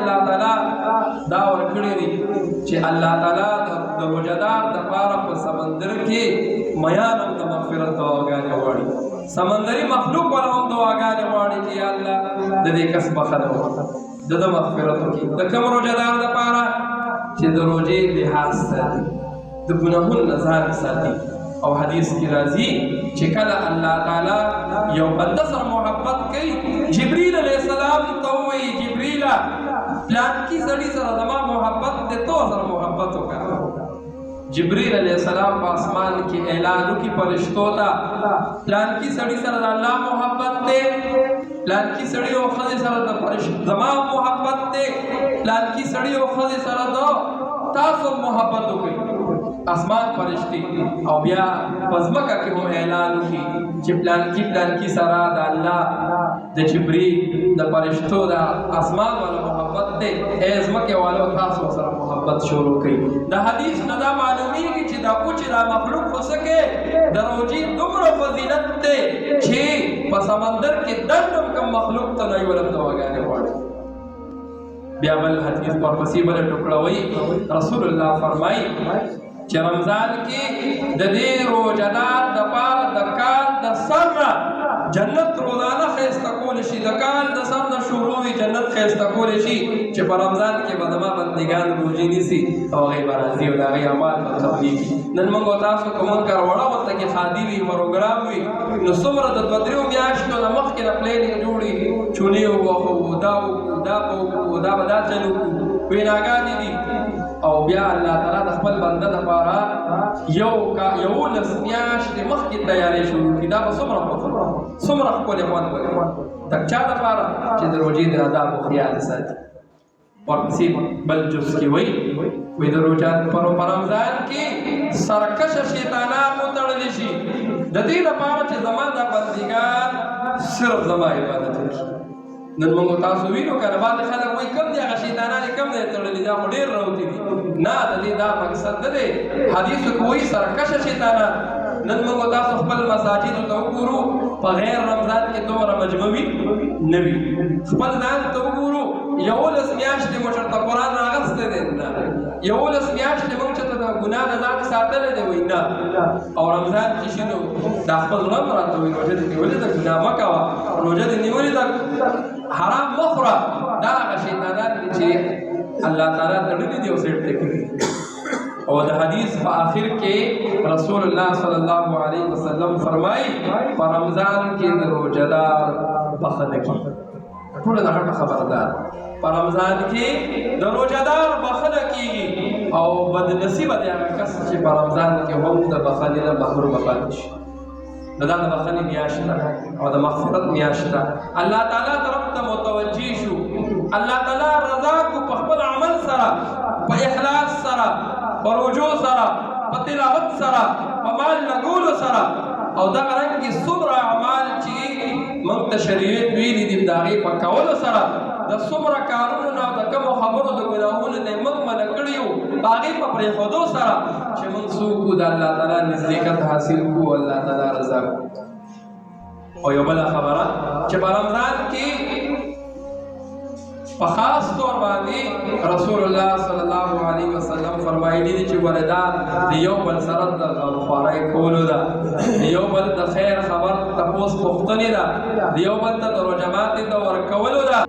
الله تعالی دا ورکړي دي چې الله تعالی د روزدار د پاره په سمندر کې میان د مغفرت دعاګانې غواړي سمندري مخلوق ولا هم دعاګانې غواړي چې یا الله د دې کس بخنه وکړه د مغفرت وکړي د کوم روزدار د پاره چې د روزې لحاظ ساتي د ګناهونو نه ځان ساتي او حدیث کی راضی چې کله الله تعالی یو بنده سره محبت کوي جبرئیل علیہ السلام ته وایي جبرئیل پلان کی سړي سره زما محبت دې تو سره محبت وکړه جبرئیل علیہ السلام په اسمان کې اعلان وکړي فرشتو ته پلان کی سړي سره الله محبت دې پلان کی سړي او خدای سره د فرشتو زما محبت دې پلان کی سړي او خدای سره تاسو محبت وکړي اسمان فرشتي او بیا پزمکه کې هم اعلان وکړي چې پلان کی سره د الله د جبرئیل د فرشتو د اسمان والا محبت ته ازمکه والا تاسو سره محبت شروع کړي د حدیث نه دا معلومیږي چې دا کوچ را مخلوق وسکه د روزي دومره فضیلت ته چې په سمندر کې دندم کم مخلوق ته نه ولم دواګانې وړي بیا بل حدیث پر مصیبت ټکړه وایي رسول الله فرمایي چې رمضان کې د دې روزدار د پاره د کال د سر جنت روزانه خیسته کول شي د کال د سر نه شروع وي جنت خیسته کول شي چې په رمضان کې به زما بندګان روزي نیسي او هغې به راځي او د هغې اعمال به قبلېږي نن موږ تاسو که منکر وړه ورته کې ښادي وي پروګرام وي نو څومره د دوه درېو میاشتو نه مخکې نه پلینې جوړي چونې ووهو دا وکړو دا به وکړو دا به دا چل وکړو ویناګانې دي او بیا الله تعالی د خپل بنده لپاره یولس میاشتې مخکې تیاری شروع کړي دا به څومره ښکلی خوند ولري د چا لپاره چې د روژې د آدابو خیال ساتي ورپسې بل جز کې وایي د روژه په رمضان کې سرکشه شیطانان وتړلی شي د دې لپاره چې زما دا بندګان صرف زما عبادت وکړي نن موږ تاسو وینو کنه بعض خلک وایي کم دی هغه شیطانان یې کم دی تړلي دا خو ډېر راوتي دي نه د دې دا مقصد نه دی حدیثو کې وایي سرکشه شیطانان نن موږ تاسو خپل مساجدو ته وګورو په غیر رمضان کې دومره مجموعي نه وي خپل ځان ته وګورو 11 میاشتې مو چېرته قرآن راغستی دی نه 11 میاشتې موږ چېرته د ګناه نه ځان ساتلی دی وایي نه او رمضان چې شي نو دا خپل زړه م راته وایي روژه دې نیولې ده ګناه مه کوه روژه دې نیولې ده حرام مه خوره دا هغه شیطانان دي چې الله تعالی تړلي دي او سیټ دی کړي او د حدیث په آخر کې رسول الله صلی الله علیه وسلم فرمایي په رمضان کې د روژهدار بخښنه کېږي ټوله د هغه خبردار په رمضان کې د روژهدار بخښنه کېږي او بدنصیبه دی هغه کس چې په رمضان کې هم د بخښنې نه محرومه پاتې شي دا د بخښنې میاشت ده او د مغفرت میاشت ده الله تعالی طرف ته متوجه شو الله تعالی رضا کو په خپل عمل سره په اخلاص سره په روژو سره په تلاوت سره په مال لګولو سره او دغه رنګې څومره اعمال چې موږ ته شریعت ویلي دي د هغې په کولو سره د څومره کارونو نه او د کومو خبرو د ګناهونو نه موږ منع کړي یو په هغې په پرېښودو سره چې موږ څوک وو د الله تعالی نزدېکت حاصل کړو الله تعالی رضا کړو او یو بله خبره چې په رمضان کې په خاص طور باندې رسول الله صلی الله علیه وسلم فرمایلی دي چې وردا د یو بل سره د غمخوارۍ کولو ده د یو بل د خیر خبر تپوس پوښتنې ده د یو بل ته د روژه ماتې د ورکولو ده